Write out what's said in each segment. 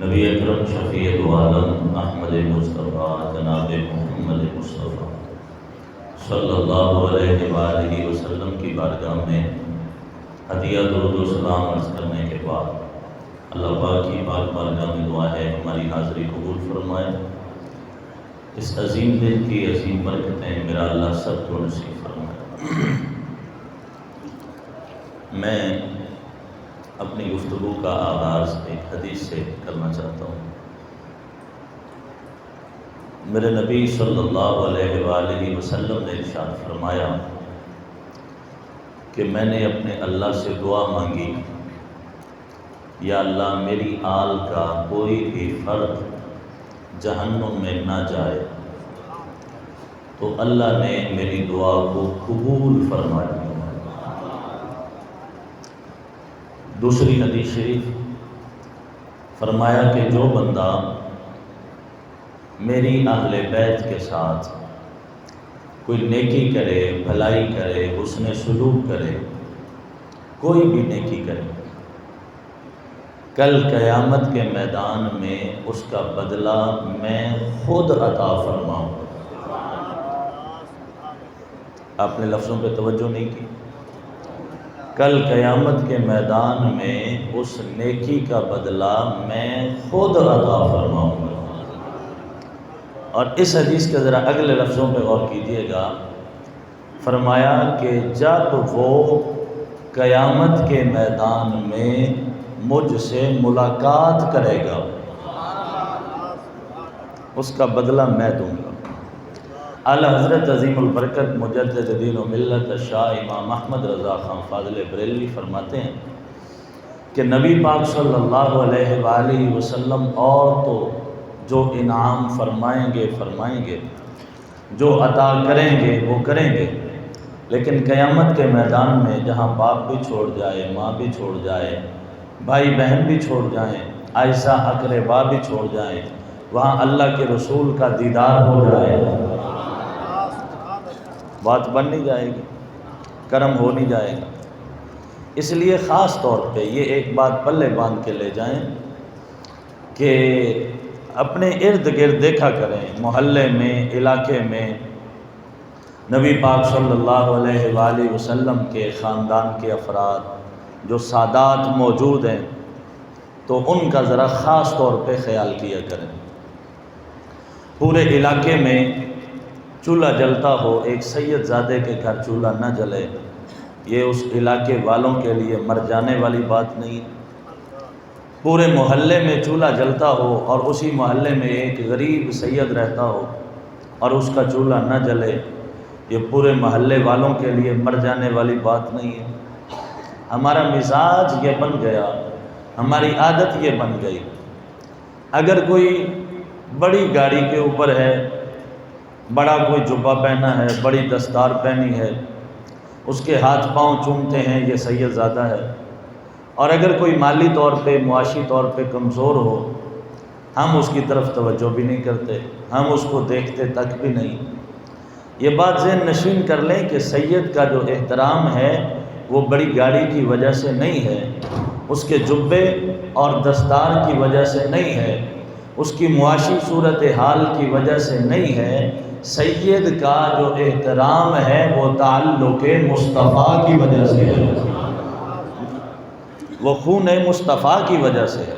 نبی اکرم شفیع دو عالم احمد مصطفیٰ جناب محمد مصطفیٰ صلی اللہ علیہ وآلہ وسلم کی بارگاہ میں ہدیہ درود و سلام عرض کرنے کے بعد اللہ پاک کی پاک بارگاہ میں دعا ہے ہماری حاضری قبول فرمائے۔ اس عظیم دن کی عظیم برکتیں میرا اللہ سب کو نصیب فرمائے۔ میں اپنی گفتگو کا آغاز ایک حدیث سے کرنا چاہتا ہوں۔ میرے نبی صلی اللہ علیہ وآلہ وسلم نے ارشاد فرمایا کہ میں نے اپنے اللہ سے دعا مانگی، یا اللہ میری آل کا کوئی بھی فرد جہنم میں نہ جائے، تو اللہ نے میری دعا کو قبول فرمایا۔ دوسری حدیث شریف فرمایا کہ جو بندہ میری اہل بیت کے ساتھ کوئی نیکی کرے، بھلائی کرے، حسن سلوک کرے، کوئی بھی نیکی کرے، کل قیامت کے میدان میں اس کا بدلہ میں خود عطا فرماؤں۔ آپ نے لفظوں پہ توجہ نہیں کی۔ کل قیامت کے میدان میں اس نیکی کا بدلہ میں خود عطا فرماؤں گا۔ اور اس حدیث کے ذرا اگلے لفظوں پہ غور کیجئے گا، فرمایا کہ جب وہ قیامت کے میدان میں مجھ سے ملاقات کرے گا، اس کا بدلہ میں دوں گا۔ اعلیٰ حضرت عظیم البرکت مجدد دین و ملت شاہ امام احمد رضا خان فاضل بریلوی فرماتے ہیں کہ نبی پاک صلی اللہ علیہ وآلہ وسلم اور تو جو انعام فرمائیں گے، جو عطا کریں گے وہ کریں گے، لیکن قیامت کے میدان میں جہاں باپ بھی چھوڑ جائے، ماں بھی چھوڑ جائے، بھائی بہن بھی چھوڑ جائیں، عائشہ اقربا بھی چھوڑ جائیں، وہاں اللہ کے رسول کا دیدار ہو جائے، بات بن نہیں جائے گی، کرم ہو نہیں جائے گا۔ اس لیے خاص طور پہ یہ ایک بات پلے باندھ کے لے جائیں کہ اپنے ارد گرد دیکھا کریں، محلے میں، علاقے میں نبی پاک صلی اللہ علیہ وآلہ وسلم کے خاندان کے افراد جو سادات موجود ہیں، تو ان کا ذرا خاص طور پہ خیال کیا کریں۔ پورے علاقے میں چولہا جلتا ہو، ایک سید زادے کے گھر چولہا نہ جلے، یہ اس علاقے والوں کے لیے مر جانے والی بات نہیں۔ پورے محلے میں چولہا جلتا ہو اور اسی محلے میں ایک غریب سید رہتا ہو اور اس کا چولہا نہ جلے، یہ پورے محلے والوں کے لیے مر جانے والی بات نہیں ہے۔ ہمارا مزاج یہ بن گیا، ہماری عادت یہ بن گئی، اگر کوئی بڑی گاڑی کے اوپر ہے، بڑا کوئی جبہ پہنا ہے، بڑی دستار پہنی ہے، اس کے ہاتھ پاؤں چومتے ہیں، یہ سید زادہ ہے۔ اور اگر کوئی مالی طور پہ، معاشی طور پہ کمزور ہو، ہم اس کی طرف توجہ بھی نہیں کرتے، ہم اس کو دیکھتے تک بھی نہیں۔ یہ بات ذہن نشین کر لیں کہ سید کا جو احترام ہے وہ بڑی گاڑی کی وجہ سے نہیں ہے، اس کے جبے اور دستار کی وجہ سے نہیں ہے، اس کی معاشی صورتحال کی وجہ سے نہیں ہے۔ سید کا جو احترام ہے وہ تعلق مصطفیٰ کی وجہ سے ہے، وہ خون مصطفیٰ کی وجہ سے ہے۔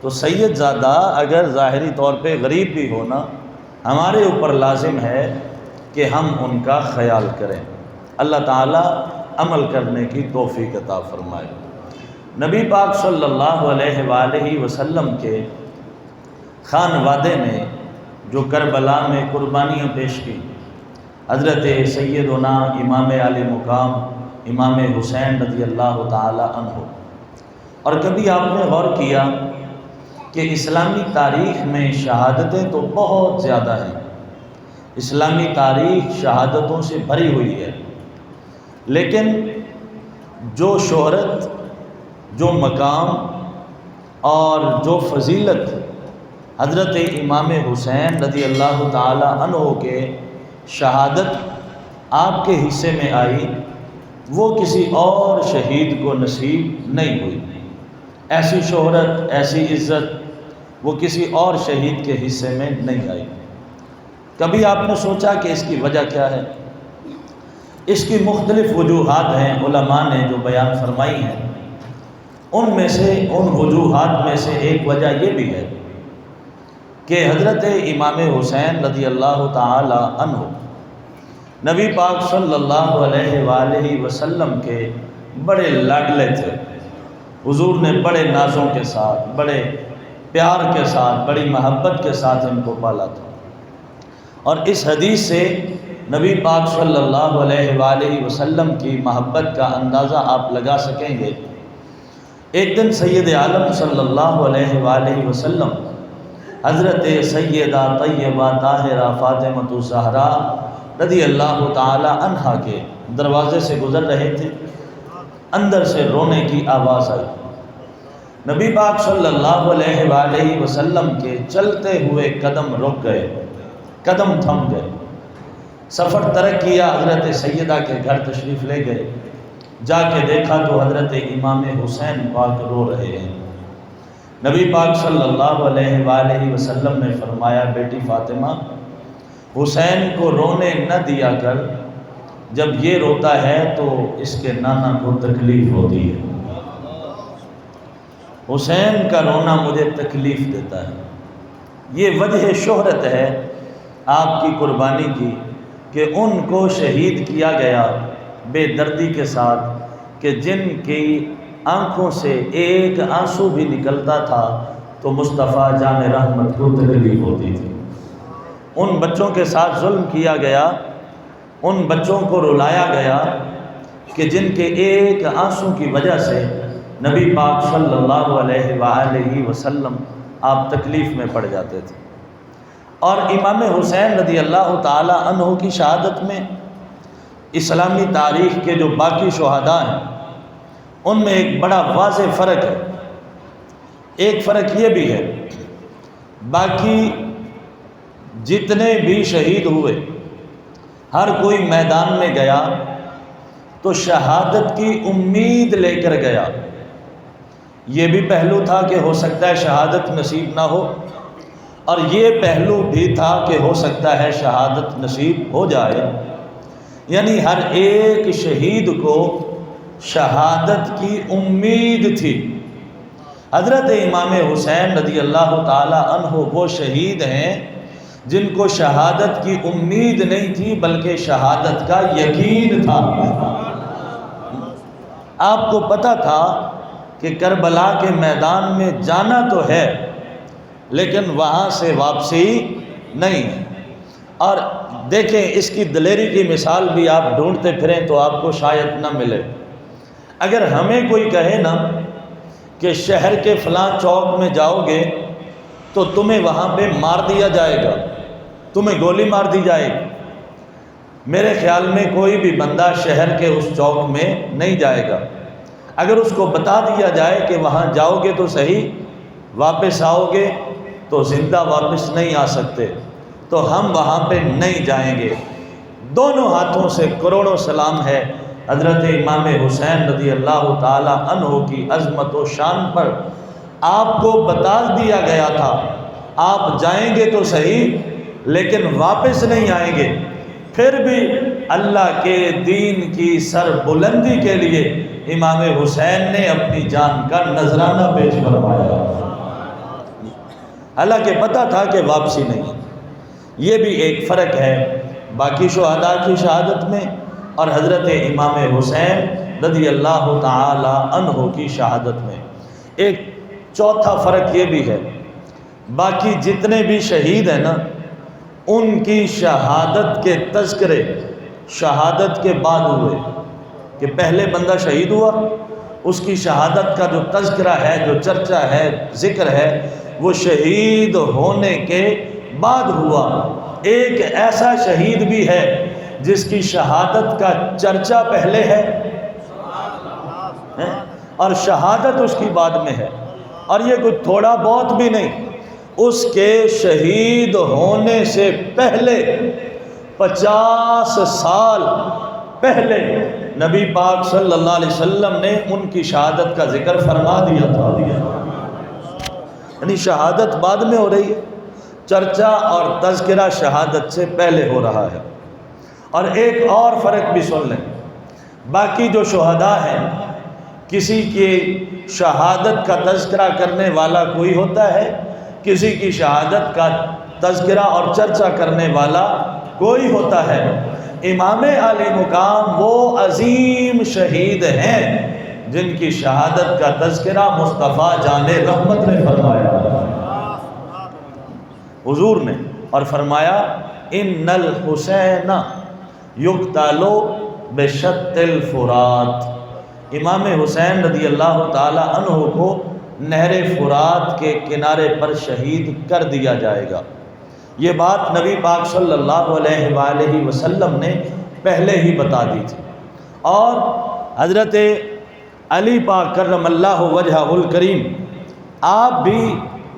تو سید زادہ اگر ظاہری طور پہ غریب بھی ہونا، ہمارے اوپر لازم ہے کہ ہم ان کا خیال کریں۔ اللہ تعالیٰ عمل کرنے کی توفیق عطا فرمائے۔ نبی پاک صلی اللہ علیہ وآلہ وسلم کے خانوادے نے جو کربلا میں قربانیاں پیش کی، حضرت سیدنا امام علی مقام امام حسین رضی اللہ تعالی عنہ، اور کبھی آپ نے غور کیا کہ اسلامی تاریخ میں شہادتیں تو بہت زیادہ ہیں، اسلامی تاریخ شہادتوں سے بھری ہوئی ہے، لیکن جو شہرت، جو مقام اور جو فضیلت حضرت امام حسین رضی اللہ تعالی عنہ کے شہادت آپ کے حصے میں آئی، وہ کسی اور شہید کو نصیب نہیں ہوئی۔ ایسی شہرت، ایسی عزت وہ کسی اور شہید کے حصے میں نہیں آئی۔ کبھی آپ نے سوچا کہ اس کی وجہ کیا ہے؟ اس کی مختلف وجوہات ہیں، علماء نے جو بیان فرمائی ہیں، ان وجوہات میں سے ایک وجہ یہ بھی ہے کہ حضرت امام حسین رضی اللہ تعالی عنہ نبی پاک صلی اللہ علیہ وآلہ وسلم کے بڑے لاڈلے تھے۔ حضور نے بڑے نازوں کے ساتھ، بڑے پیار کے ساتھ، بڑی محبت کے ساتھ ان کو پالا تھا۔ اور اس حدیث سے نبی پاک صلی اللہ علیہ وآلہ وسلم کی محبت کا اندازہ آپ لگا سکیں گے۔ ایک دن سید عالم صلی اللہ علیہ وآلہ وسلم حضرت سیدہ طیبہ طاہرہ فاطمہ الزہرا رضی اللہ تعالی عنہا کے دروازے سے گزر رہے تھے، اندر سے رونے کی آواز آئی۔ نبی پاک صلی اللہ علیہ وآلہ وسلم کے چلتے ہوئے قدم رک گئے، قدم تھم گئے۔ سفر ترک کیا، حضرت سیدہ کے گھر تشریف لے گئے۔ جا کے دیکھا تو حضرت امام حسین پاک رو رہے ہیں۔ نبی پاک صلی اللہ علیہ وآلہ وسلم نے فرمایا، بیٹی فاطمہ، حسین کو رونے نہ دیا کر، جب یہ روتا ہے تو اس کے نانا کو تکلیف ہوتی ہے۔ حسین کا رونا مجھے تکلیف دیتا ہے۔ یہ وجہ شہرت ہے آپ کی قربانی کی کہ ان کو شہید کیا گیا بے دردی کے ساتھ، کہ جن کی آنکھوں سے ایک آنسو بھی نکلتا تھا تو مصطفیٰ جان رحمت کو تکلیف ہوتی تھی۔ ان بچوں کے ساتھ ظلم کیا گیا، ان بچوں کو رلایا گیا کہ جن کے ایک آنسو کی وجہ سے نبی پاک صلی اللہ علیہ وآلہ وسلم آپ تکلیف میں پڑ جاتے تھے۔ اور امام حسین رضی اللہ تعالی عنہ کی شہادت میں اسلامی تاریخ کے جو باقی شہداء ہیں ان میں ایک بڑا واضح فرق ہے۔ ایک فرق یہ بھی ہے، باقی جتنے بھی شہید ہوئے ہر کوئی میدان میں گیا تو شہادت کی امید لے کر گیا۔ یہ بھی پہلو تھا کہ ہو سکتا ہے شہادت نصیب نہ ہو، اور یہ پہلو بھی تھا کہ ہو سکتا ہے شہادت نصیب ہو جائے۔ یعنی ہر ایک شہید کو شہادت کی امید تھی۔ حضرت امام حسین رضی اللہ تعالی عنہ وہ شہید ہیں جن کو شہادت کی امید نہیں تھی بلکہ شہادت کا یقین تھا۔ آپ کو پتہ تھا کہ کربلا کے میدان میں جانا تو ہے لیکن وہاں سے واپسی نہیں ہے۔ اور دیکھیں اس کی دلیری کی مثال بھی آپ ڈھونڈتے پھریں تو آپ کو شاید نہ ملے۔ اگر ہمیں کوئی کہے نا کہ شہر کے فلاں چوک میں جاؤ گے تو تمہیں وہاں پہ مار دیا جائے گا، تمہیں گولی مار دی جائے گی، میرے خیال میں کوئی بھی بندہ شہر کے اس چوک میں نہیں جائے گا۔ اگر اس کو بتا دیا جائے کہ وہاں جاؤ گے تو صحیح، واپس آؤ گے تو زندہ واپس نہیں آ سکتے، تو ہم وہاں پہ نہیں جائیں گے۔ دونوں ہاتھوں سے کروڑوں سلام ہے حضرت امام حسین رضی اللہ تعالی عنہ کی عظمت و شان پر۔ آپ کو بتا دیا گیا تھا آپ جائیں گے تو صحیح لیکن واپس نہیں آئیں گے، پھر بھی اللہ کے دین کی سر بلندی کے لیے امام حسین نے اپنی جان کا نذرانہ پیش فرمایا، حالانکہ پتہ تھا کہ واپسی نہیں ہے۔ یہ بھی ایک فرق ہے باقی شہداء کی شہادت میں اور حضرت امام حسین رضی اللہ تعالی عنہ کی شہادت میں۔ ایک چوتھا فرق یہ بھی ہے، باقی جتنے بھی شہید ہیں نا ان کی شہادت کے تذکرے شہادت کے بعد ہوئے، کہ پہلے بندہ شہید ہوا اس کی شہادت کا جو تذکرہ ہے، جو چرچا ہے، ذکر ہے، وہ شہید ہونے کے بعد ہوا۔ ایک ایسا شہید بھی ہے جس کی شہادت کا چرچا پہلے ہے اور شہادت اس کی بعد میں ہے، اور یہ کوئی تھوڑا بہت بھی نہیں، اس کے شہید ہونے سے پہلے 50 سال پہلے نبی پاک صلی اللہ علیہ وسلم نے ان کی شہادت کا ذکر فرما دیا تھا، یعنی شہادت بعد میں ہو رہی ہے، چرچا اور تذکرہ شہادت سے پہلے ہو رہا ہے۔ اور ایک اور فرق بھی سن لیں، باقی جو شہداء ہیں کسی کی شہادت کا تذکرہ کرنے والا کوئی ہوتا ہے، کسی کی شہادت کا تذکرہ اور چرچا کرنے والا کوئی ہوتا ہے۔ امام علی مقام وہ عظیم شہید ہیں جن کی شہادت کا تذکرہ مصطفیٰ جان رحمت نے فرمایا، حضور نے، اور فرمایا ان الحسین یقتل بشط الفرات، امام حسین رضی اللہ تعالی عنہ کو نہر فرات کے کنارے پر شہید کر دیا جائے گا۔ یہ بات نبی پاک صلی اللہ علیہ وآلہ وسلم نے پہلے ہی بتا دی تھی، اور حضرت علی پاک کرم اللہ وجہہ الکریم آپ بھی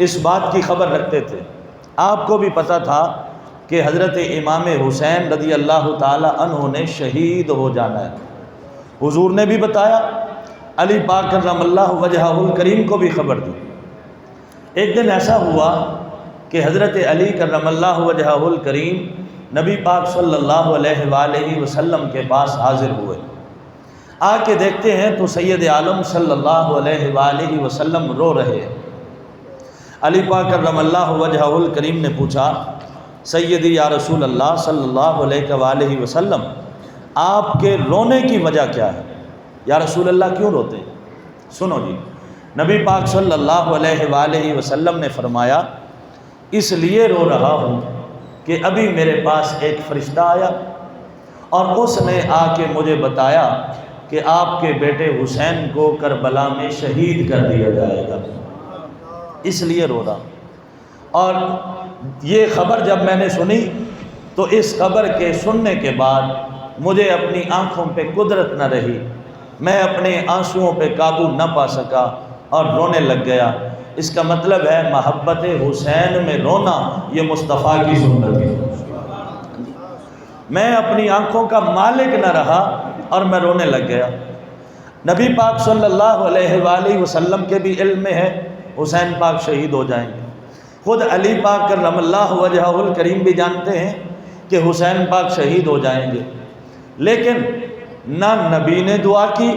اس بات کی خبر رکھتے تھے، آپ کو بھی پتہ تھا کہ حضرت امام حسین رضی اللہ تعالی عنہ نے شہید ہو جانا ہے، حضور نے بھی بتایا، علی پاک کرم اللہ وجہہ الکریم کو بھی خبر دی۔ ایک دن ایسا ہوا کہ حضرت علی کرم اللہ وجہہ الکریم نبی پاک صلی اللہ علیہ وآلہ وسلم کے پاس حاضر ہوئے، آ کے دیکھتے ہیں تو سید عالم صلی اللہ علیہ وآلہ وسلم رو رہے ہیں۔ علی پاک کرم اللہ وجہہ الکریم نے پوچھا، سیدی یا رسول اللہ صلی اللہ علیہ وآلہ وسلم، آپ کے رونے کی وجہ کیا ہے؟ یا رسول اللہ کیوں روتے ہیں؟ سنو جی، نبی پاک صلی اللہ علیہ وآلہ وسلم نے فرمایا، اس لیے رو رہا ہوں کہ ابھی میرے پاس ایک فرشتہ آیا اور اس نے آ کے مجھے بتایا کہ آپ کے بیٹے حسین کو کربلا میں شہید کر دیا جائے گا، اس لیے رو رہا۔ اور یہ خبر جب میں نے سنی تو اس خبر کے سننے کے بعد مجھے اپنی آنکھوں پہ قدرت نہ رہی، میں اپنے آنسوؤں پہ قابو نہ پا سکا اور رونے لگ گیا۔ اس کا مطلب ہے محبت حسین میں رونا یہ مصطفیٰ کی سنت ہے۔ میں اپنی آنکھوں کا مالک نہ رہا اور میں رونے لگ گیا۔ نبی پاک صلی اللہ علیہ وآلہ وسلم کے بھی علم میں ہے حسین پاک شہید ہو جائیں گے، خود علی پاک کرم اللہ وجہہ الکریم بھی جانتے ہیں کہ حسین پاک شہید ہو جائیں گے، لیکن نہ نبی نے دعا کی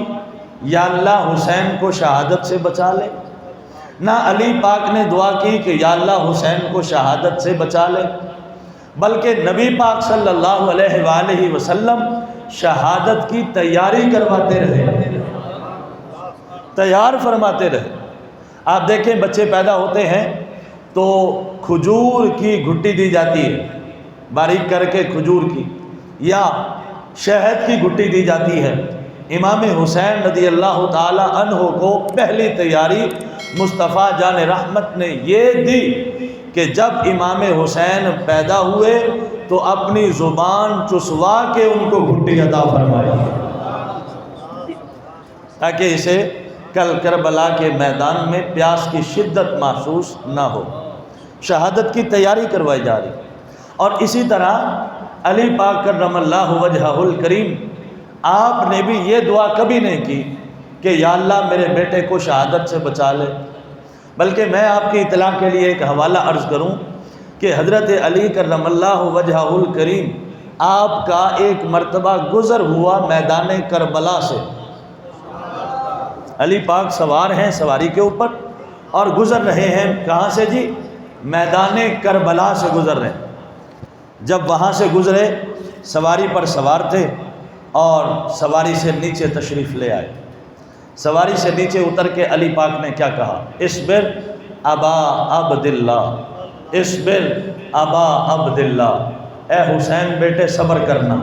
یا اللہ حسین کو شہادت سے بچا لے، نہ علی پاک نے دعا کی کہ یا اللہ حسین کو شہادت سے بچا لے، بلکہ نبی پاک صلی اللہ علیہ وآلہ وسلم شہادت کی تیاری کرواتے رہے، تیار فرماتے رہے۔ آپ دیکھیں بچے پیدا ہوتے ہیں تو کھجور کی گھٹی دی جاتی ہے، باریک کر کے کھجور کی، یا شہد کی گھٹی دی جاتی ہے۔ امام حسین رضی اللہ تعالی عنہ کو پہلی تیاری مصطفیٰ جان رحمت نے یہ دی کہ جب امام حسین پیدا ہوئے تو اپنی زبان چسوا کے ان کو گھٹی عطا فرمائی تاکہ اسے کل کربلا کے میدان میں پیاس کی شدت محسوس نہ ہو۔ شہادت کی تیاری کروائی جا رہی۔ اور اسی طرح علی پاک کرم اللہ وجہہ الکریم آپ نے بھی یہ دعا کبھی نہیں کی کہ یا اللہ میرے بیٹے کو شہادت سے بچا لے، بلکہ میں آپ کی اطلاع کے لیے ایک حوالہ عرض کروں کہ حضرت علی کرم اللہ وجہہ الکریم آپ کا ایک مرتبہ گزر ہوا میدان کربلا سے۔ علی پاک سوار ہیں سواری کے اوپر اور گزر رہے ہیں، کہاں سے جی؟ میدان کربلا سے گزر رہے ہیں۔ جب وہاں سے گزرے سواری پر سوار تھے اور سواری سے نیچے تشریف لے آئے۔ سواری سے نیچے اتر کے علی پاک نے کیا کہا؟ اصبر ابا عبداللہ، اصبر ابا عبداللہ، اے حسین بیٹے صبر کرنا،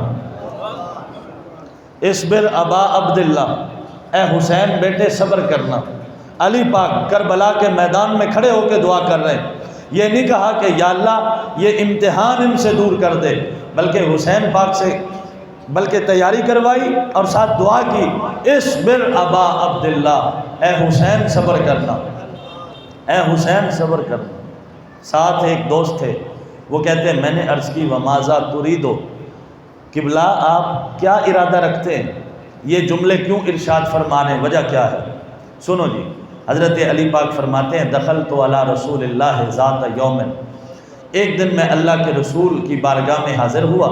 اصبر ابا عبداللہ، اے حسین بیٹے صبر کرنا۔ علی پاک کربلا کے میدان میں کھڑے ہو کے دعا کر رہے ہیں، یہ نہیں کہا کہ یا اللہ یہ امتحان ان سے دور کر دے، بلکہ حسین پاک سے بلکہ تیاری کروائی اور ساتھ دعا کی، اصبر ابا عبداللہ، اے حسین صبر کرنا، اے حسین صبر کرنا۔ ساتھ ایک دوست تھے، وہ کہتے ہیں میں نے عرض کی وماذا تریدو، قبلہ آپ کیا ارادہ رکھتے ہیں؟ یہ جملے کیوں ارشاد فرما رہے ہیں، وجہ کیا ہے؟ سنو جی، حضرت علی پاک فرماتے ہیں دخلت علی رسول اللہ ذات یوم، ایک دن میں اللہ کے رسول کی بارگاہ میں حاضر ہوا،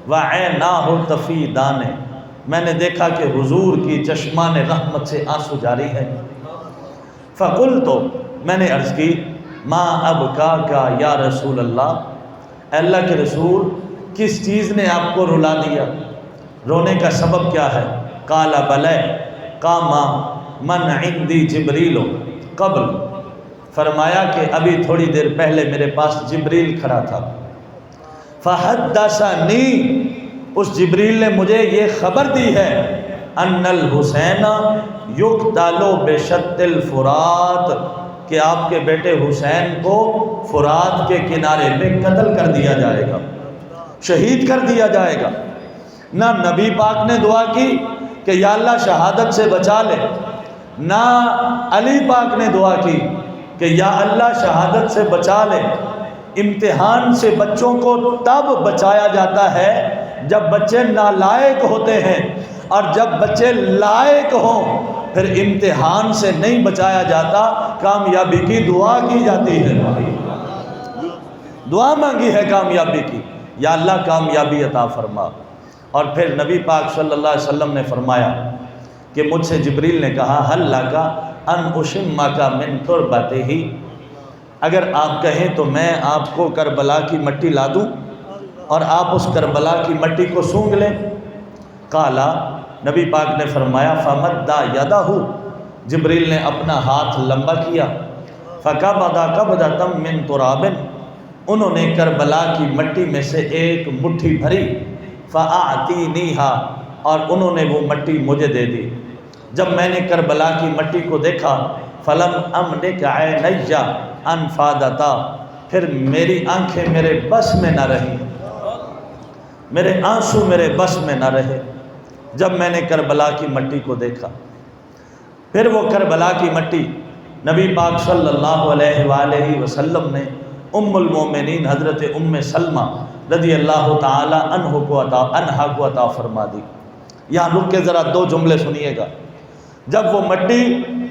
وعیناہ تفیضان، میں نے دیکھا کہ حضور کی چشمان رحمت سے آنسو جاری ہے۔ فقلت، میں نے عرض کی، ما ابکاکا یا رسول اللہ، اے اللہ کے رسول کس چیز نے آپ کو رلا دیا، رونے کا سبب کیا ہے؟ قال بلے قام من عندی جبریل قبل، فرمایا کہ ابھی تھوڑی دیر پہلے میرے پاس جبریل کھڑا تھا، فحدثنی، اس جبریل نے مجھے یہ خبر دی ہے، ان الحسین یقتل بشط الفرات، کہ آپ کے بیٹے حسین کو فرات کے کنارے پہ قتل کر دیا جائے گا، شہید کر دیا جائے گا۔ نہ نبی پاک نے دعا کی کہ یا اللہ شہادت سے بچا لے، نہ علی پاک نے دعا کی کہ یا اللہ شہادت سے بچا لے۔ امتحان سے بچوں کو تب بچایا جاتا ہے جب بچے نالائق ہوتے ہیں، اور جب بچے لائق ہوں پھر امتحان سے نہیں بچایا جاتا، کامیابی کی دعا کی جاتی ہے، دعا مانگی ہے کامیابی کی، یا اللہ کامیابی عطا فرما۔ اور پھر نبی پاک صلی اللہ علیہ وسلم نے فرمایا کہ مجھ سے جبریل نے کہا حل لکا ان اشمک من تربتہ، اگر آپ کہیں تو میں آپ کو کربلا کی مٹی لا دوں اور آپ اس کربلا کی مٹی کو سونگھ لیں۔ قالا، نبی پاک نے فرمایا فمد یدہ، جبریل نے اپنا ہاتھ لمبا کیا، فقبض قبضۃ من تراب، انہوں نے کربلا کی مٹی میں سے ایک مٹھی بھری، فاعطینیھا، اور انہوں نے وہ مٹی مجھے دے دی۔ جب میں نے کربلا کی مٹی کو دیکھا، فلم املک عینی ان فاضتا، پھر میری آنکھیں میرے بس میں نہ رہیں، میرے آنسو میرے بس میں نہ رہے جب میں نے کربلا کی مٹی کو دیکھا۔ پھر وہ کربلا کی مٹی نبی پاک صلی اللہ علیہ وآلہ وسلم نے ام المومنین حضرت ام سلمہ رضی اللہ تعالی عنہ کو عطا فرما دی۔ یہاں رک کے ذرا دو جملے سنیے گا۔ جب وہ مٹی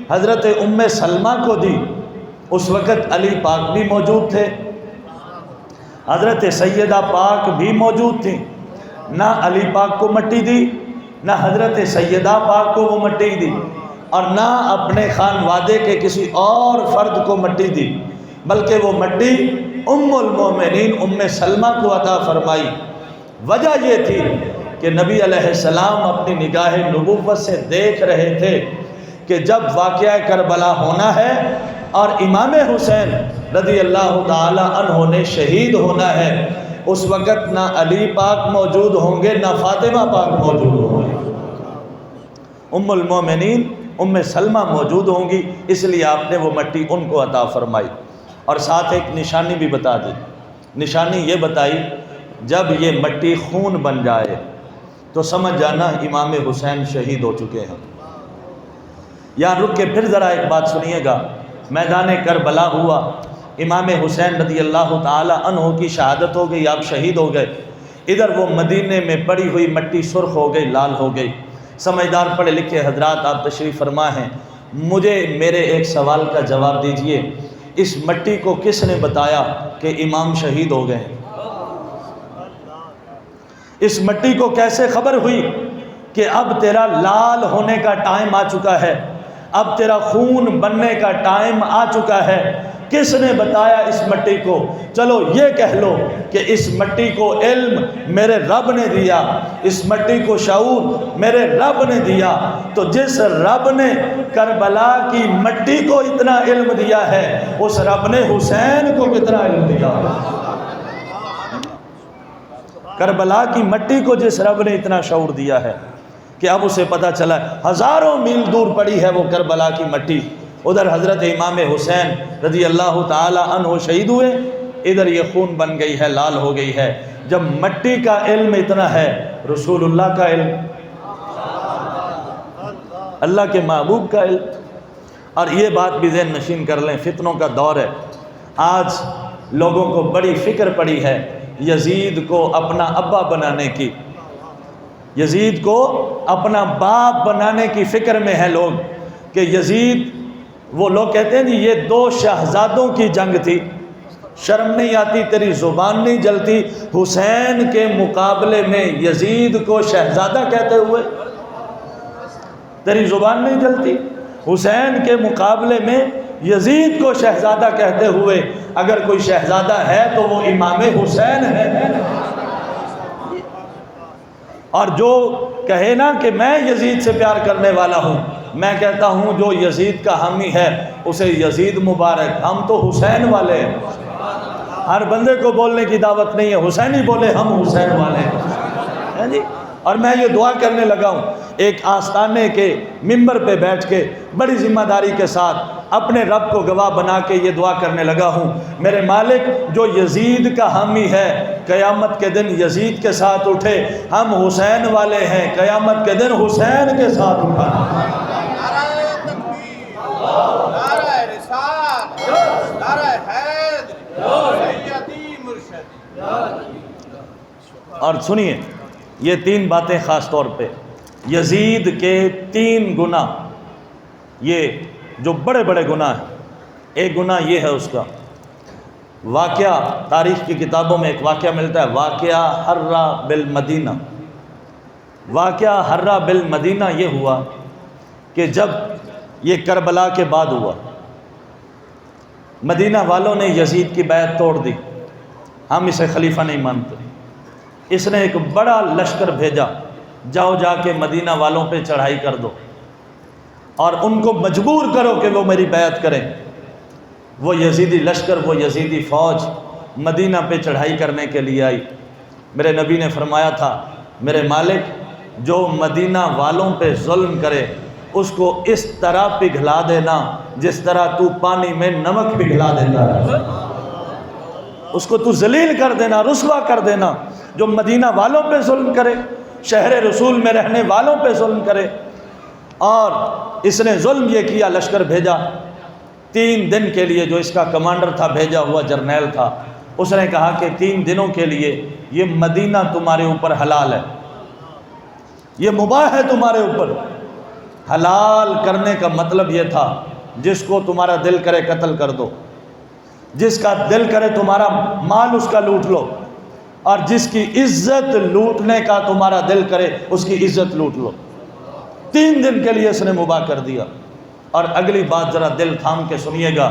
حضرت ام سلمہ کو دی، اس وقت علی پاک بھی موجود تھے، حضرت سیدہ پاک بھی موجود تھیں، نہ علی پاک کو مٹی دی، نہ حضرت سیدہ پاک کو وہ مٹی دی، اور نہ اپنے خانوادے کے کسی اور فرد کو مٹی دی، بلکہ وہ مٹی ام المومنین ام سلمہ کو عطا فرمائی۔ وجہ یہ تھی کہ نبی علیہ السلام اپنی نگاہ نبوت سے دیکھ رہے تھے کہ جب واقعہ کربلا ہونا ہے اور امام حسین رضی اللہ تعالی عنہ نے شہید ہونا ہے، اس وقت نہ علی پاک موجود ہوں گے نہ فاطمہ پاک موجود ہوں گے، ام المومنین ام سلمہ موجود ہوں گی، اس لیے آپ نے وہ مٹی ان کو عطا فرمائی۔ اور ساتھ ایک نشانی بھی بتا دی، نشانی یہ بتائی جب یہ مٹی خون بن جائے تو سمجھ جانا امام حسین شہید ہو چکے ہیں۔ یہاں رک کے پھر ذرا ایک بات سنیے گا، میدان کربلا ہوا، امام حسین رضی اللہ تعالی عنہ کی شہادت ہو گئی، آپ شہید ہو گئے، ادھر وہ مدینے میں پڑی ہوئی مٹی سرخ ہو گئی، لال ہو گئی۔ سمجھدار پڑھے لکھے حضرات آپ تشریف فرما ہیں، مجھے میرے ایک سوال کا جواب دیجئے، اس مٹی کو کس نے بتایا کہ امام شہید ہو گئے؟ اس مٹی کو کیسے خبر ہوئی کہ اب تیرا لال ہونے کا ٹائم آ چکا ہے، اب تیرا خون بننے کا ٹائم آ چکا ہے؟ کس نے بتایا اس مٹی کو؟ چلو یہ کہہ لو کہ اس مٹی کو علم میرے رب نے دیا، اس مٹی کو شعور میرے رب نے دیا۔ تو جس رب نے کربلا کی مٹی کو اتنا علم دیا ہے، اس رب نے حسین کو کتنا علم دیا؟ کربلا کی مٹی کو جس رب نے اتنا شعور دیا ہے کہ اب اسے پتہ چلا ہزاروں میل دور پڑی ہے وہ کربلا کی مٹی، ادھر حضرت امام حسین رضی اللہ تعالی عنہ شہید ہوئے، ادھر یہ خون بن گئی ہے، لال ہو گئی ہے۔ جب مٹی کا علم اتنا ہے، رسول اللہ کا علم، اللہ کے محبوب کا علم۔ اور یہ بات بھی ذہن نشین کر لیں، فتنوں کا دور ہے، آج لوگوں کو بڑی فکر پڑی ہے یزید کو اپنا ابا بنانے کی۔ یزید کو اپنا باپ بنانے کی فکر میں ہے لوگ کہ یزید، وہ لوگ کہتے ہیں جی یہ دو شہزادوں کی جنگ تھی، شرم نہیں آتی، تیری زبان نہیں جلتی حسین کے مقابلے میں یزید کو شہزادہ کہتے ہوئے؟ تیری زبان نہیں جلتی حسین کے مقابلے میں یزید کو شہزادہ کہتے ہوئے؟ اگر کوئی شہزادہ ہے تو وہ امام حسین ہے۔ اور جو کہے نا کہ میں یزید سے پیار کرنے والا ہوں، میں کہتا ہوں جو یزید کا حامی ہے اسے یزید مبارک، ہم تو حسین والے ہیں۔ ہر بندے کو بولنے کی دعوت نہیں ہے، حسین ہی بولے ہم حسین والے ہیں جی۔ اور میں یہ دعا کرنے لگا ہوں، ایک آستانے کے ممبر پہ بیٹھ کے بڑی ذمہ داری کے ساتھ اپنے رب کو گواہ بنا کے یہ دعا کرنے لگا ہوں، میرے مالک جو یزید کا حامی ہے قیامت کے دن یزید کے ساتھ اٹھے، ہم حسین والے ہیں قیامت کے دن حسین کے ساتھ اٹھا۔ اور سنیے یہ تین باتیں خاص طور پہ، یزید کے 3 گناہ، یہ جو بڑے بڑے گناہ ہیں۔ ایک گناہ یہ ہے اس کا واقعہ، تاریخ کی کتابوں میں ایک واقعہ ملتا ہے، واقعہ حرہ بالمدینہ۔ واقعہ حرہ بالمدینہ یہ ہوا کہ جب یہ کربلا کے بعد ہوا، مدینہ والوں نے یزید کی بیعت توڑ دی، ہم اسے خلیفہ نہیں مانتے۔ اس نے ایک بڑا لشکر بھیجا، جاؤ جا کے مدینہ والوں پہ چڑھائی کر دو اور ان کو مجبور کرو کہ وہ میری بیعت کریں۔ وہ یزیدی لشکر، وہ یزیدی فوج مدینہ پہ چڑھائی کرنے کے لیے آئی۔ میرے نبی نے فرمایا تھا، میرے مالک جو مدینہ والوں پہ ظلم کرے اس کو اس طرح پگھلا دینا جس طرح تو پانی میں نمک پگھلا دیتا ہے، اس کو تو ذلیل کر دینا، رسوا کر دینا۔ جو مدینہ والوں پہ ظلم کرے، شہر رسول میں رہنے والوں پہ ظلم کرے۔ اور اس نے ظلم یہ کیا، لشکر بھیجا 3 دن کے لیے، جو اس کا کمانڈر تھا بھیجا ہوا جرنیل تھا، اس نے کہا کہ 3 دنوں کے لیے یہ مدینہ تمہارے اوپر حلال ہے، یہ مباح ہے تمہارے اوپر۔ حلال کرنے کا مطلب یہ تھا جس کو تمہارا دل کرے قتل کر دو، جس کا دل کرے تمہارا مال اس کا لوٹ لو، اور جس کی عزت لوٹنے کا تمہارا دل کرے اس کی عزت لوٹ لو۔ 3 دن کے لیے اس نے مباح کر دیا۔ اور اگلی بات ذرا دل تھام کے سنیے گا،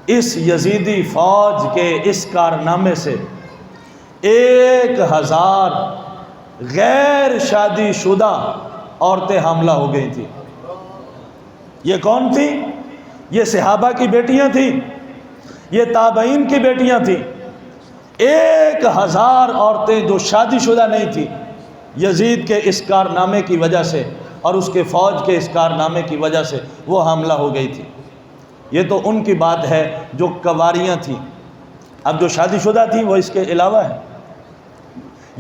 اس یزیدی فوج کے اس کارنامے سے 1000 غیر شادی شدہ عورتیں حاملہ ہو گئی تھیں۔ یہ کون تھیں؟ یہ صحابہ کی بیٹیاں تھیں، یہ تابعین کی بیٹیاں تھیں۔ 1000 عورتیں جو شادی شدہ نہیں تھیں، یزید کے اس کارنامے کی وجہ سے اور اس کے فوج کے اس کارنامے کی وجہ سے وہ حاملہ ہو گئی تھی۔ یہ تو ان کی بات ہے جو کنواریاں تھیں، اب جو شادی شدہ تھیں وہ اس کے علاوہ ہے۔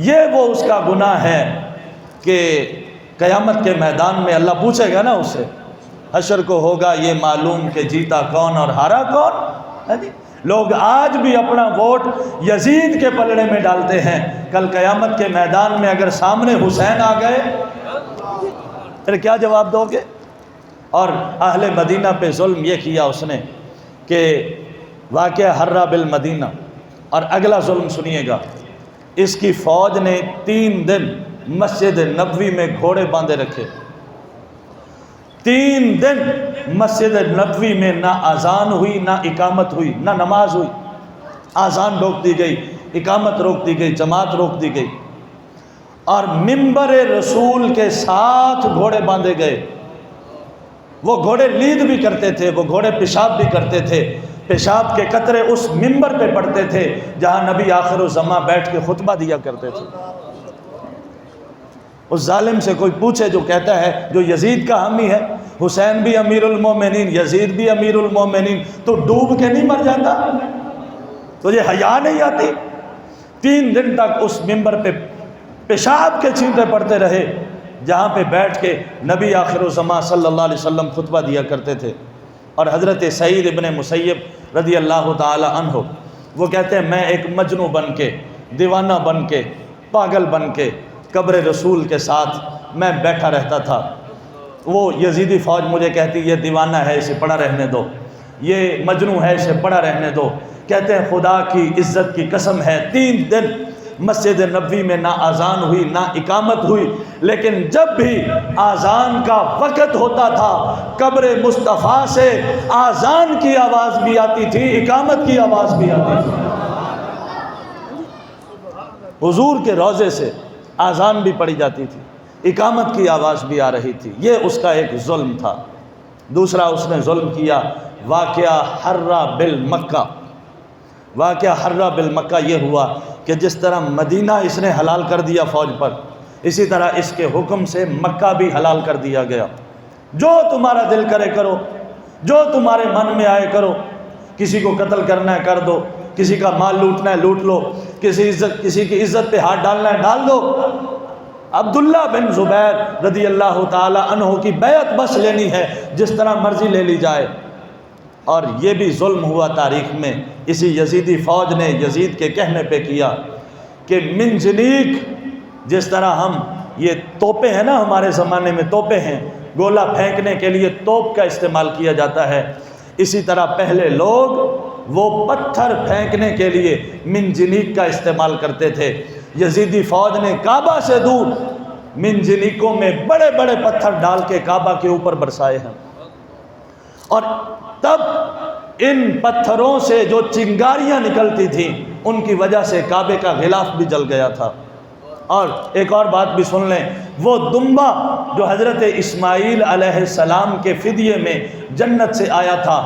یہ وہ اس کا گناہ ہے کہ قیامت کے میدان میں اللہ پوچھے گا نا اس سے، حشر کو ہوگا یہ معلوم کہ جیتا کون اور ہارا کون۔ لوگ آج بھی اپنا ووٹ یزید کے پلڑے میں ڈالتے ہیں، کل قیامت کے میدان میں اگر سامنے حسین آ گئے پھر کیا جواب دو گے؟ اور اہل مدینہ پہ ظلم یہ کیا اس نے کہ واقعہ حرہ بالمدینہ۔ اور اگلا ظلم سنیے گا، اس کی فوج نے 3 دن مسجد نبوی میں گھوڑے باندھے رکھے۔ 3 دن مسجد نبوی میں نہ اذان ہوئی، نہ اقامت ہوئی، نہ نماز ہوئی۔ اذان روک دی گئی، اقامت روک دی گئی، جماعت روک دی گئی، اور منبر رسول کے ساتھ گھوڑے باندھے گئے۔ وہ گھوڑے لید بھی کرتے تھے، وہ گھوڑے پیشاب بھی کرتے تھے، پیشاب کے قطرے اس منبر پہ پڑتے تھے جہاں نبی آخر الزماں بیٹھ کے خطبہ دیا کرتے تھے۔ اس ظالم سے کوئی پوچھے جو کہتا ہے، جو یزید کا حامی ہے، حسین بھی امیر المومنین، یزید بھی امیر المومنین، تو ڈوب کے نہیں مر جاتا؟ تجھے حیا نہیں آتی؟ 3 دن تک اس منبر پہ پیشاب کے چھینٹے پڑتے رہے جہاں پہ بیٹھ کے نبی آخر الزماں صلی اللہ علیہ وسلم خطبہ دیا کرتے تھے۔ اور حضرت سعید ابن مسیب رضی اللہ تعالی عنہ وہ کہتے ہیں میں ایک مجنوں بن کے، دیوانہ بن کے، پاگل بن کے قبر رسول کے ساتھ میں بیٹھا رہتا تھا۔ وہ یزیدی فوج مجھے کہتی یہ دیوانہ ہے، اسے پڑا رہنے دو، یہ مجنوں ہے، اسے پڑا رہنے دو۔ کہتے ہیں خدا کی عزت کی قسم ہے 3 دن مسجد نبوی میں نہ اذان ہوئی نہ اقامت ہوئی، لیکن جب بھی اذان کا وقت ہوتا تھا قبر مصطفیٰ سے اذان کی آواز بھی آتی تھی، اقامت کی آواز بھی آتی تھی۔ حضور کے روضے سے اذان بھی پڑھی جاتی تھی، اقامت کی آواز بھی آ رہی تھی۔ یہ اس کا ایک ظلم تھا۔ دوسرا اس نے ظلم کیا واقعہ حرہ بالمکہ۔ واقعہ حرہ بالمکہ یہ ہوا کہ جس طرح مدینہ اس نے حلال کر دیا فوج پر، اسی طرح اس کے حکم سے مکہ بھی حلال کر دیا گیا۔ جو تمہارا دل کرے کرو، جو تمہارے من میں آئے کرو، کسی کو قتل کرنا ہے کر دو، کسی کا مال لوٹنا ہے لوٹ لو، کسی کی عزت پہ ہاتھ ڈالنا ہے ڈال دو۔ عبداللہ بن زبیر رضی اللہ تعالی عنہ کی بیعت بس لینی ہے، جس طرح مرضی لے لی جائے۔ اور یہ بھی ظلم ہوا تاریخ میں، اسی یزیدی فوج نے یزید کے کہنے پہ کیا کہ منجنیق، جس طرح ہم یہ توپیں ہیں نا، ہمارے زمانے میں توپیں ہیں، گولہ پھینکنے کے لیے توپ کا استعمال کیا جاتا ہے، اسی طرح پہلے لوگ وہ پتھر پھینکنے کے لیے منجنیق کا استعمال کرتے تھے۔ یزیدی فوج نے کعبہ سے دور منجنیقوں میں بڑے بڑے پتھر ڈال کے کعبہ کے اوپر برسائے ہیں، اور تب ان پتھروں سے جو چنگاریاں نکلتی تھیں ان کی وجہ سے کعبے کا غلاف بھی جل گیا تھا۔ اور ایک اور بات بھی سن لیں، وہ دمبا جو حضرت اسماعیل علیہ السلام کے فدیے میں جنت سے آیا تھا،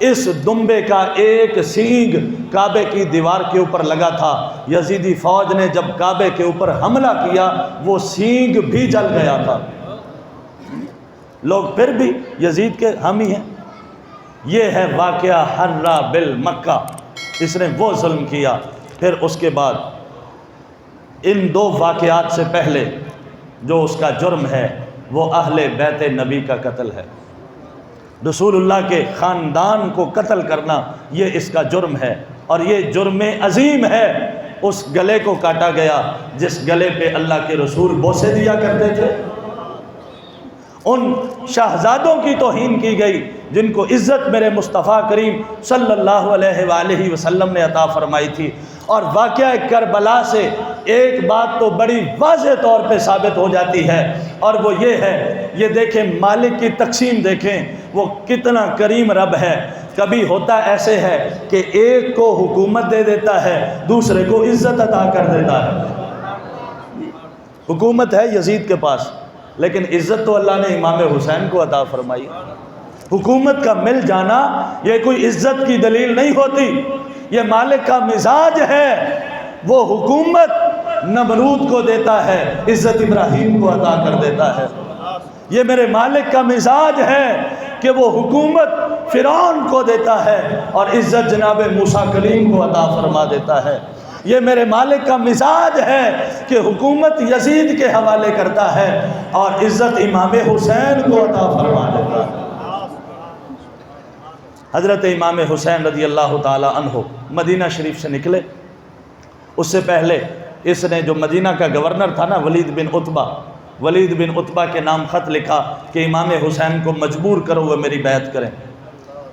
اس دمبے کا ایک سینگ کعبے کی دیوار کے اوپر لگا تھا۔ یزیدی فوج نے جب کعبے کے اوپر حملہ کیا وہ سینگ بھی جل گیا تھا۔ لوگ پھر بھی یزید کے حامی ہیں۔ یہ ہے واقعہ حرہ بالمکہ، اس نے وہ ظلم کیا۔ پھر اس کے بعد ان 2 واقعات سے پہلے جو اس کا جرم ہے وہ اہل بیت نبی کا قتل ہے۔ رسول اللہ کے خاندان کو قتل کرنا یہ اس کا جرم ہے، اور یہ جرم عظیم ہے۔ اس گلے کو کاٹا گیا جس گلے پہ اللہ کے رسول بوسے دیا کرتے تھے، ان شہزادوں کی توہین کی گئی جن کو عزت میرے مصطفیٰ کریم صلی اللہ علیہ وآلہ وسلم نے عطا فرمائی تھی۔ اور واقعہ کربلا سے ایک بات تو بڑی واضح طور پہ ثابت ہو جاتی ہے، اور وہ یہ ہے، یہ دیکھیں مالک کی تقسیم دیکھیں، وہ کتنا کریم رب ہے۔ کبھی ہوتا ایسے ہے کہ ایک کو حکومت دے دیتا ہے، دوسرے کو عزت عطا کر دیتا ہے۔ حکومت ہے یزید کے پاس، لیکن عزت تو اللہ نے امام حسین کو عطا فرمائی۔ حکومت کا مل جانا یہ کوئی عزت کی دلیل نہیں ہوتی، یہ مالک کا مزاج ہے۔ وہ حکومت نمرود کو دیتا ہے، عزت ابراہیم کو عطا کر دیتا ہے۔ یہ میرے مالک کا مزاج ہے کہ وہ حکومت فرعون کو دیتا ہے اور عزت جناب موسیٰ کلیم کو عطا فرما دیتا ہے۔ یہ میرے مالک کا مزاج ہے کہ حکومت یزید کے حوالے کرتا ہے اور عزت امام حسین کو عطا فرما دیتا ہے۔ حضرت امام حسین رضی اللہ تعالی عنہ مدینہ شریف سے نکلے، اس سے پہلے اس نے جو مدینہ کا گورنر تھا نا ولید بن عتبہ کے نام خط لکھا کہ امام حسین کو مجبور کرو وہ میری بیعت کریں۔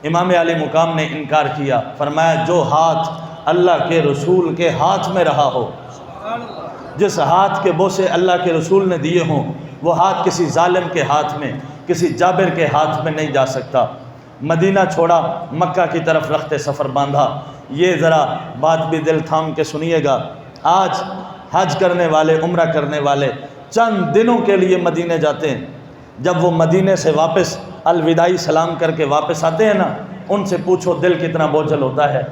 امام علی مقام نے انکار کیا، فرمایا جو ہاتھ اللہ کے رسول کے ہاتھ میں رہا ہو، جس ہاتھ کے بوسے اللہ کے رسول نے دیے ہوں، وہ ہاتھ کسی ظالم کے ہاتھ میں، کسی جابر کے ہاتھ میں نہیں جا سکتا۔ مدینہ چھوڑا، مکہ کی طرف رخت سفر باندھا۔ یہ ذرا بات بھی دل تھام کے سنیے گا، آج حج کرنے والے، عمرہ کرنے والے چند دنوں کے لیے مدینے جاتے ہیں، جب وہ مدینے سے واپس الوداعی سلام کر کے واپس آتے ہیں نا، ان سے پوچھو دل کتنا بوجھل ہوتا ہے،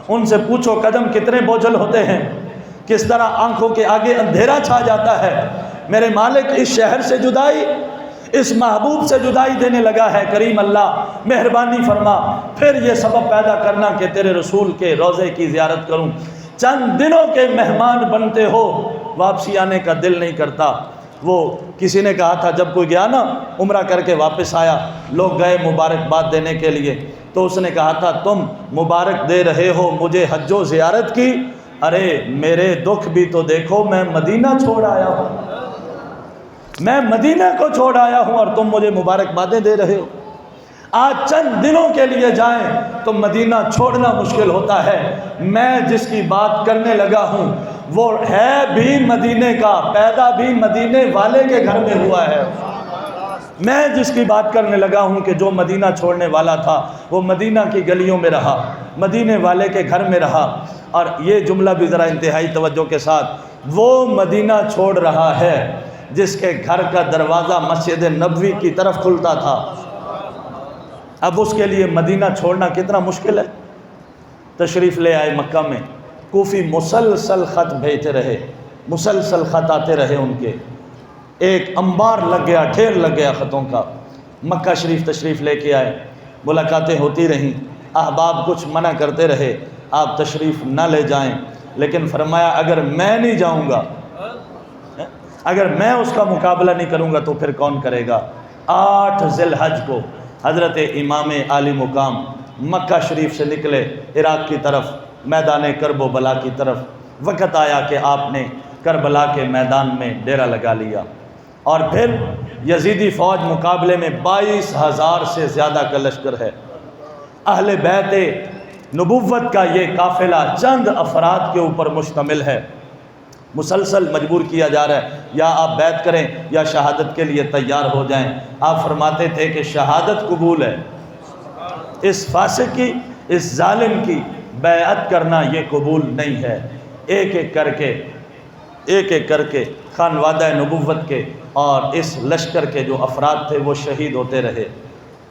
ان سے پوچھو قدم کتنے بوجھل ہوتے ہیں، کس طرح آنکھوں کے آگے اندھیرا چھا جاتا ہے۔ میرے مالک اس شہر سے جدائی، اس محبوب سے جدائی دینے لگا ہے، کریم اللہ مہربانی فرما، پھر یہ سبب پیدا کرنا کہ تیرے رسول کے روضے کی زیارت کروں۔ چند دنوں کے مہمان بنتے ہو، واپسی آنے کا دل نہیں کرتا۔ وہ کسی نے کہا تھا، جب کوئی گیا نا عمرہ کر کے واپس آیا، لوگ گئے مبارکباد دینے کے لیے، تو اس نے کہا تھا تم مبارک دے رہے ہو مجھے حج و زیارت کی، ارے میرے دکھ بھی تو دیکھو، میں مدینہ چھوڑ آیا ہوں۔ میں مدینہ کو چھوڑ آیا ہوں اور تم مجھے مبارکبادیں دے رہے ہو۔ آج چند دنوں کے لیے جائیں تو مدینہ چھوڑنا مشکل ہوتا ہے۔ میں جس کی بات کرنے لگا ہوں وہ ہے بھی مدینے کا، پیدا بھی مدینے والے کے گھر میں ہوا ہے۔ میں جس کی بات کرنے لگا ہوں کہ جو مدینہ چھوڑنے والا تھا وہ مدینہ کی گلیوں میں رہا، مدینے والے کے گھر میں رہا۔ اور یہ جملہ بھی ذرا انتہائی توجہ کے ساتھ، وہ مدینہ چھوڑ رہا ہے جس کے گھر کا دروازہ مسجد نبوی کی طرف کھلتا تھا۔ اب اس کے لیے مدینہ چھوڑنا کتنا مشکل ہے۔ تشریف لے آئے مکہ میں، کوفی مسلسل خط بھیجتے رہے، مسلسل خط آتے رہے ان کے، ایک انبار لگ گیا، ڈھیر لگ گیا خطوں کا۔ مکہ شریف تشریف لے کے آئے، ملاقاتیں ہوتی رہیں، احباب کچھ منع کرتے رہے آپ تشریف نہ لے جائیں، لیکن فرمایا اگر میں نہیں جاؤں گا، اگر میں اس کا مقابلہ نہیں کروں گا تو پھر کون کرے گا۔ 8 ذی الحج کو حضرت امام عالی مقام مکہ شریف سے نکلے عراق کی طرف، میدان کرب و بلا کی طرف۔ وقت آیا کہ آپ نے کربلا کے میدان میں ڈیرہ لگا لیا، اور پھر یزیدی فوج مقابلے میں 22,000 سے زیادہ کا لشکر ہے۔ اہل بیت نبوت کا یہ قافلہ چند افراد کے اوپر مشتمل ہے، مسلسل مجبور کیا جا رہا ہے یا آپ بیعت کریں یا شہادت کے لیے تیار ہو جائیں۔ آپ فرماتے تھے کہ شہادت قبول ہے، اس فاسق کی، اس ظالم کی بیعت کرنا یہ قبول نہیں ہے۔ ایک ایک کر کے خانوادہ نبوت کے اور اس لشکر کے جو افراد تھے وہ شہید ہوتے رہے۔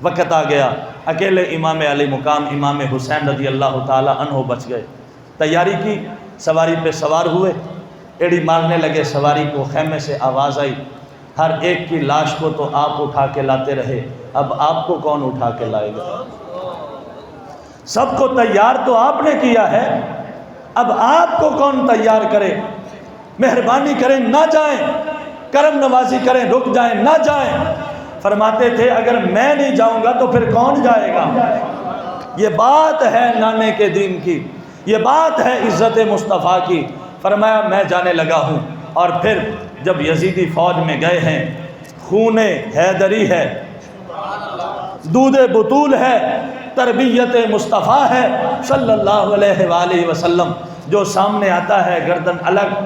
وقت آ گیا، اکیلے امام علی مقام امام حسین رضی اللہ تعالی عنہ بچ گئے۔ تیاری کی، سواری پہ سوار ہوئے، ایڑی مارنے لگے سواری کو، خیمے سے آواز آئی، ہر ایک کی لاش کو تو آپ اٹھا کے لاتے رہے، اب آپ کو کون اٹھا کے لائے گا؟ سب کو تیار تو آپ نے کیا ہے، اب آپ کو کون تیار کرے؟ مہربانی کریں نہ جائیں، کرم نوازی کریں رک جائیں، نہ جائیں۔ فرماتے تھے اگر میں نہیں جاؤں گا تو پھر کون جائے گا؟ یہ بات ہے نانے کے دین کی، یہ بات ہے عزت مصطفیٰ کی۔ فرمایا میں جانے لگا ہوں، اور پھر جب یزیدی فوج میں گئے ہیں، خون حیدری ہے، دودھ بطول ہے، تربیت مصطفیٰ ہے صلی اللہ علیہ وآلہ وسلم، جو سامنے آتا ہے گردن الگ،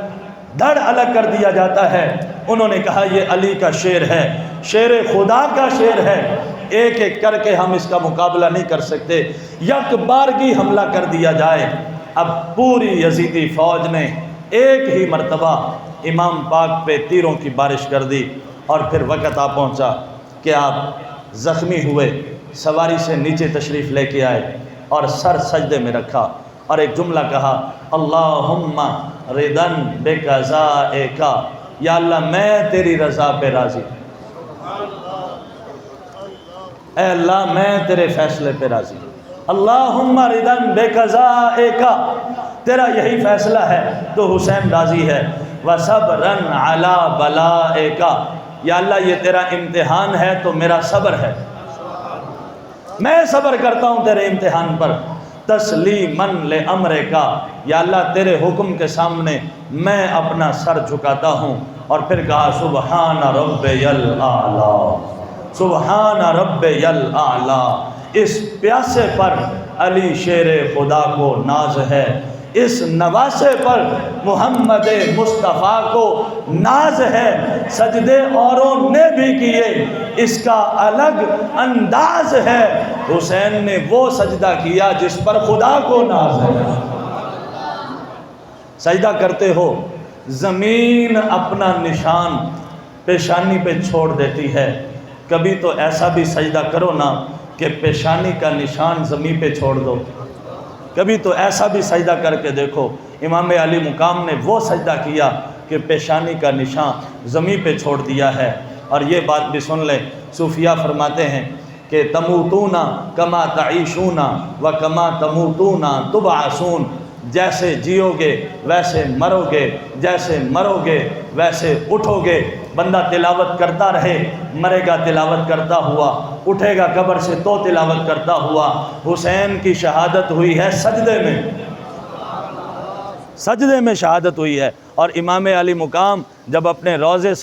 دھڑ الگ کر دیا جاتا ہے۔ انہوں نے کہا یہ علی کا شیر ہے، شیر خدا کا شیر ہے، ایک ایک کر کے ہم اس کا مقابلہ نہیں کر سکتے، یک بارگی حملہ کر دیا جائے۔ اب پوری یزیدی فوج نے ایک ہی مرتبہ امام پاک پہ تیروں کی بارش کر دی، اور پھر وقت آ پہنچا کہ آپ زخمی ہوئے، سواری سے نیچے تشریف لے کے آئے اور سر سجدے میں رکھا اور ایک جملہ کہا، اللہم ردن بقضائک، یا اللہ میں تیری رضا پہ راضی، اے اللہ میں تیرے فیصلے پہ راضی، اللہم ردن بقضائک، تیرا یہی فیصلہ ہے تو حسین راضی ہے، وصبرن علی بلائک، یا اللہ یہ تیرا امتحان ہے تو میرا صبر ہے، میں صبر کرتا ہوں تیرے امتحان پر، تسلیماً لامرک، یا اللہ تیرے حکم کے سامنے میں اپنا سر جھکاتا ہوں۔ اور پھر کہا سبحان ربی الاعلی، سبحان ربی الاعلی، اس پیاسے پر علی شیر خدا کو ناز ہے، اس نواسے پر محمد مصطفیٰ کو ناز ہے، سجدے اوروں نے بھی کیے، اس کا الگ انداز ہے، حسین نے وہ سجدہ کیا جس پر خدا کو ناز ہے۔ سجدہ کرتے ہو، زمین اپنا نشان پیشانی پہ چھوڑ دیتی ہے، کبھی تو ایسا بھی سجدہ کرو نا کہ پیشانی کا نشان زمین پہ چھوڑ دو، کبھی تو ایسا بھی سجدہ کر کے دیکھو۔ امام علی مقام نے وہ سجدہ کیا کہ پیشانی کا نشان زمین پہ چھوڑ دیا ہے۔ اور یہ بات بھی سن لیں، صوفیہ فرماتے ہیں کہ تموتون کما تعیشون و کما تموتون تبعثون، جیسے جیو گے ویسے مرو گے، جیسے مرو گے ویسے اٹھو گے۔ بندہ تلاوت کرتا رہے، مرے گا تلاوت کرتا ہوا، اٹھے گا قبر سے تو تلاوت کرتا ہوا۔ حسین کی شہادت ہوئی ہے سجدے میں، سجدے میں شہادت ہوئی ہے۔ اور امام علی مقام جب اپنے روضے